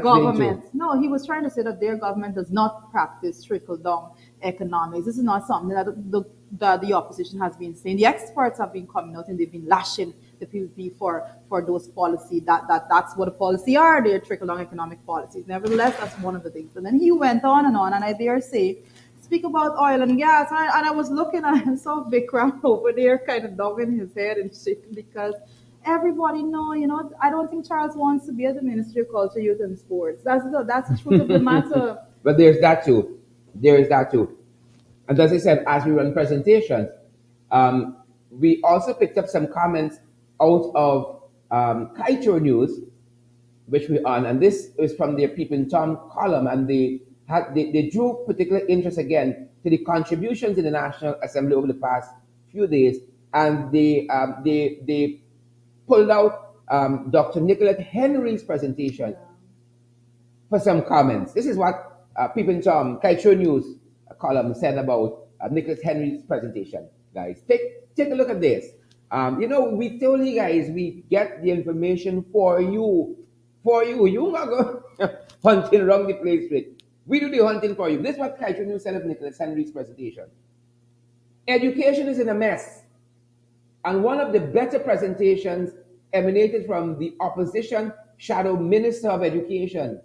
government, no, he was trying to say that their government does not practice trickle down economics. This is not something that the opposition has been saying. The experts have been coming out and they've been lashing the PPP for those policies that's what a policy are. They're trickle down economic policies. Nevertheless, that's one of the things. And then he went on, and I dare say speak about oil and gas. And I was looking and I saw Vikram over there kind of nodding his head and shaking, because everybody know, I don't think Charles wants to be at the Ministry of Culture, Youth and Sports. That's the truth of the matter. But there's that too. There is that too. And as I said, as we run presentations, we also picked up some comments out of Kaicho News, which we on, and this is from their Peeping Tom column, and they drew particular interest again to the contributions in the National Assembly over the past few days, and they pulled out Dr. Nicolette Henry's presentation for some comments. This is what Peeping Tom Kaicho News column said about Nicolette Henry's presentation. Guys, take a look at this. We told you guys we get the information for you. You not go hunting around the place with. We do the hunting for you. This is what Kaicho News said of Nicholas Henry's presentation. Education is in a mess. And one of the better presentations emanated from the opposition shadow Minister of Education.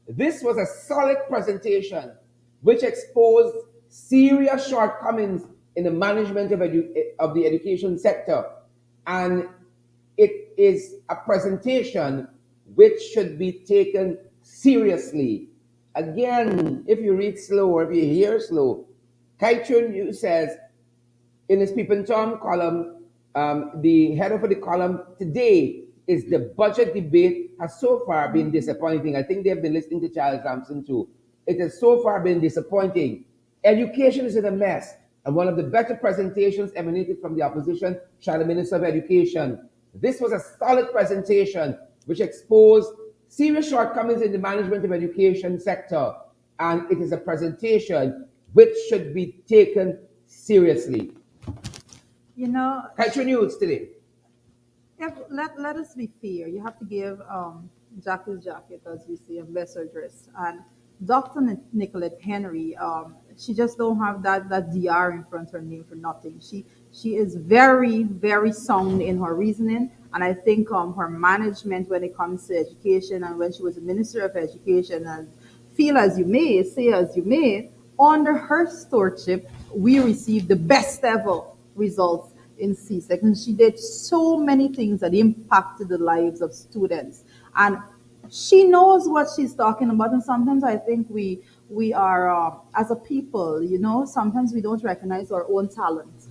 This was a solid presentation which exposed serious shortcomings in the management of the education sector. And it is a presentation which should be taken seriously. Again, if you read slow or if you hear slow, Kaicho News says in his Peeping Tom column The header for the column today is the budget debate has so far been disappointing. I think they've been listening to Charles Thompson too. It has so far been disappointing. Education is in a mess, and one of the better presentations emanated from the opposition, Shadow Minister of Education. This was a solid presentation which exposed serious shortcomings in the management of education sector, and it is a presentation which should be taken seriously. You know, Culture News today. let us be fair. You have to give Jackie's jacket, as we say, and best address. And Dr. Nicolette Henry, she just don't have that DR in front of her name for nothing. She is very, very sound in her reasoning. And I think her management when it comes to education and when she was a minister of education, and feel as you may, say as you may, under her stewardship, we received the best ever results in C-Sec. And she did so many things that impacted the lives of students. And she knows what she's talking about. And sometimes I think we are, as a people, sometimes we don't recognize our own talent.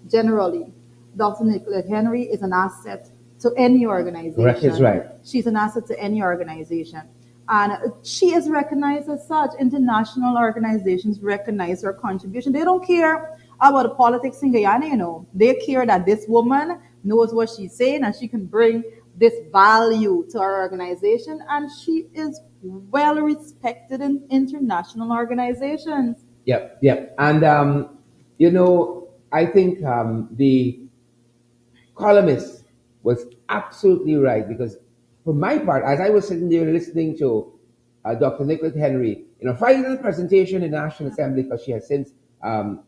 Generally, Dr. Nicolette Henry is an asset to any Correct is organization. right. She's an asset to any organization. And she is recognized as such. International organizations recognize her contribution. They don't care about the politics in Guyana, They care that this woman knows what she's saying and she can bring this value to our organization. And she is well respected in international organizations. Yep, yep. And I think the columnist was absolutely right because, for my part, as I was sitting there listening to Dr. Nicolette Henry in a final presentation in the National Assembly, because she has since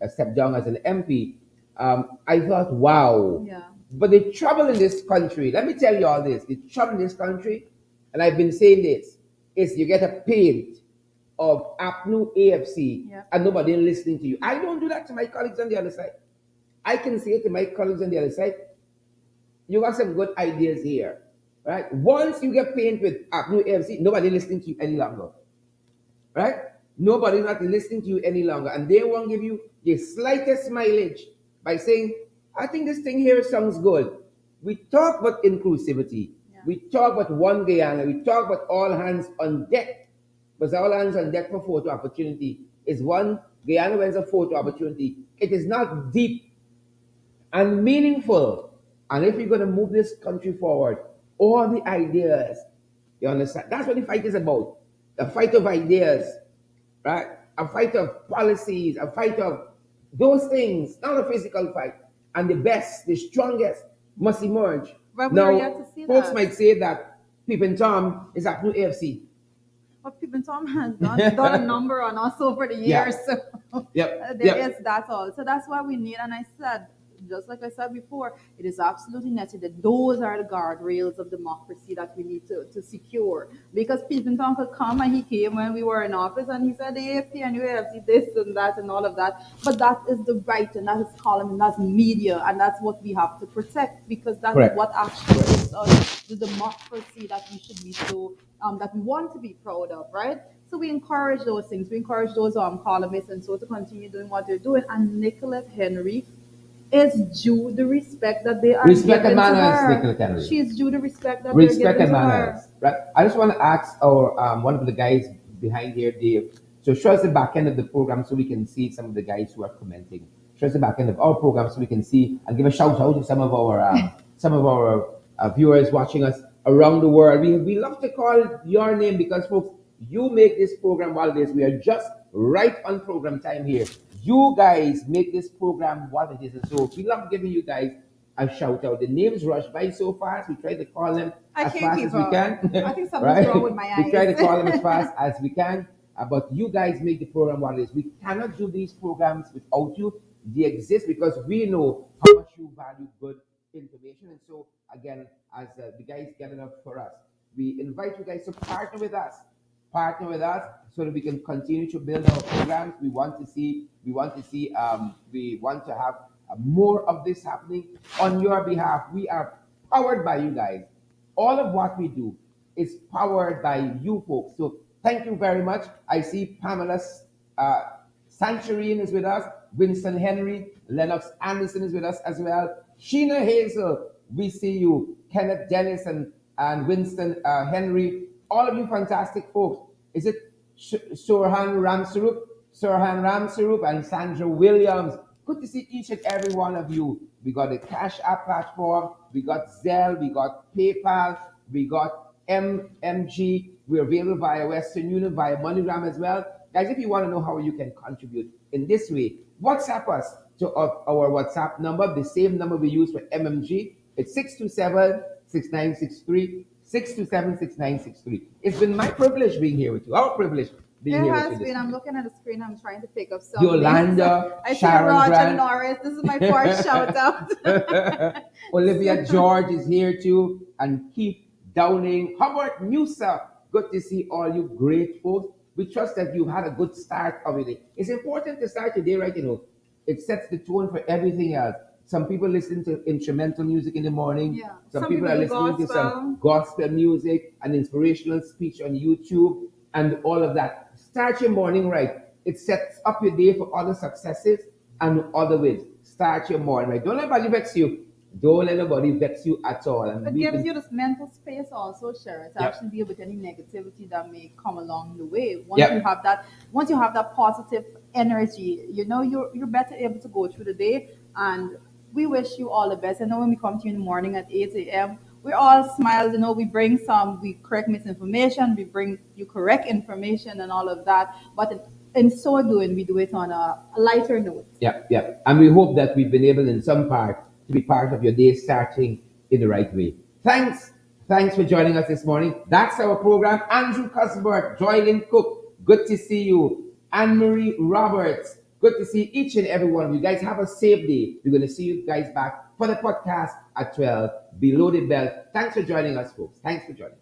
stepped down as an MP, I thought, wow. Yeah. But the trouble in this country, let me tell you all this: the trouble in this country, and I've been saying this, is you get a paint of APNU AFC Yeah. and nobody listening to you. I don't do that to my colleagues on the other side. I can say to my colleagues on the other side, you got some good ideas here, right? Once you get paint with APNU AFC, nobody listening to you any longer, right? Nobody's not listening to you any longer, and they won't give you the slightest mileage by saying, "I think this thing here sounds good." We talk about inclusivity. Yeah. We talk about one Guyana. We talk about all hands on deck. Because all hands on deck for photo opportunity is one Guyana wins a photo opportunity. It is not deep and meaningful. And if you're going to move this country forward, all the ideas, you understand? That's what the fight is about. The fight of ideas, right? A fight of policies, a fight of those things, not a physical fight. And the best, the strongest must emerge. But we are yet Now, to see folks that. might say that Pippin Tom is at new AFC. What Pippin Tom has done a number on us over the Yeah. years. So Yep. there Yep. is that all. So that's why we need, and I said, just like I said before, it is absolutely necessary that those are the guardrails of democracy that we need to secure. Because Pippin Tom could come, and he came when we were in office and he said the AFP and UAFC this and that and all of that. But that is the right and that is column and that's media and that's what we have to protect because that Correct. is what actually gives us the democracy that we should be so that we want to be proud of, right? So we encourage those things. We encourage those columnists and so to continue doing what they're doing. And Nicolette Henry is due the respect that they are Respect and giving to manners, her. Nicolette Henry. She is due the respect that Respect they're and giving to manners, her. right? I just want to ask our one of the guys behind here, Dave. So show us the back end of the program so we can see some of the guys who are commenting. Show us the back end of our program so we can see and give a shout out to some of our viewers watching us around the world. We love to call your name because folks, you make this program what it is. We are just right on program time here. You guys make this program what it is, and so we love giving you guys a shout out. The names rush by so fast. We try to call them I as can't fast keep as we up. can. I think something's right? wrong with my We try to eyes. call them as fast as we can. But you guys make the program what it is. We cannot do these programs without you. They exist because we know how much you value good information. And so, again, as the guys get it up for us, we invite you guys to partner with us so that we can continue to build our programs. We want to have more of this happening on your behalf. We are powered by you guys. All of what we do is powered by you folks. So thank you very much. I see Pamela uh, Sancherine is with us. Winston Henry. Lennox Anderson is with us as well. Sheena Hazel, we see you. Kenneth Dennis and Winston Henry. All of you fantastic folks. Is it Surhan Ramsarup? Surhan Ramsarup and Sandra Williams. Good to see each and every one of you. We got the Cash App platform, we got Zelle, we got PayPal, we got MMG. We're available via Western Union, via MoneyGram as well. Guys, if you want to know how you can contribute in this way, WhatsApp us to our WhatsApp number, the same number we use for MMG. It's 627-6963, 627-6963. It's been my privilege being here with you, our privilege being It here with has you this been. I'm morning. looking at the screen. I'm trying to pick up some names. Yolanda, I see Sharon Roger Grant, Norris. This is my fourth shout out. Olivia George is here too, and Keith Downing, Howard Musa. Good to see all you great folks. We trust that you've had a good start of your day. It's important to start your day right, It sets the tone for everything else. Some people listen to instrumental music in the morning. Yeah. Some Some people people are do listening to some gospel. gospel music, an inspirational speech on YouTube, and all of that. Start your morning right. It sets up your day for other successes and other wins. Start your morning right. Don't let anybody vex you. Don't let nobody vex you at all. And It we've gives been, you this mental space also, Sharon, to yep, actually deal with any negativity that may come along the way. yep, Once you have that positive energy, you're better able to go through the day. And we wish you all the best. I know when we come to you in the morning at 8 a.m., we're all smiles. We correct misinformation, we bring you correct information and all of that. But in so doing, we do it on a lighter note. yep, yep. And we hope that we've been able, in some part, to be part of your day starting in the right way. Thanks. Thanks for joining us this morning. That's our program. Andrew Cuthbert, Joylyn Cook, good to see you. Anne Marie Roberts, good to see each and every one of you guys. Have a safe day. We're going to see you guys back for the podcast at 12 below the belt. Thanks for joining us, folks. Thanks for joining.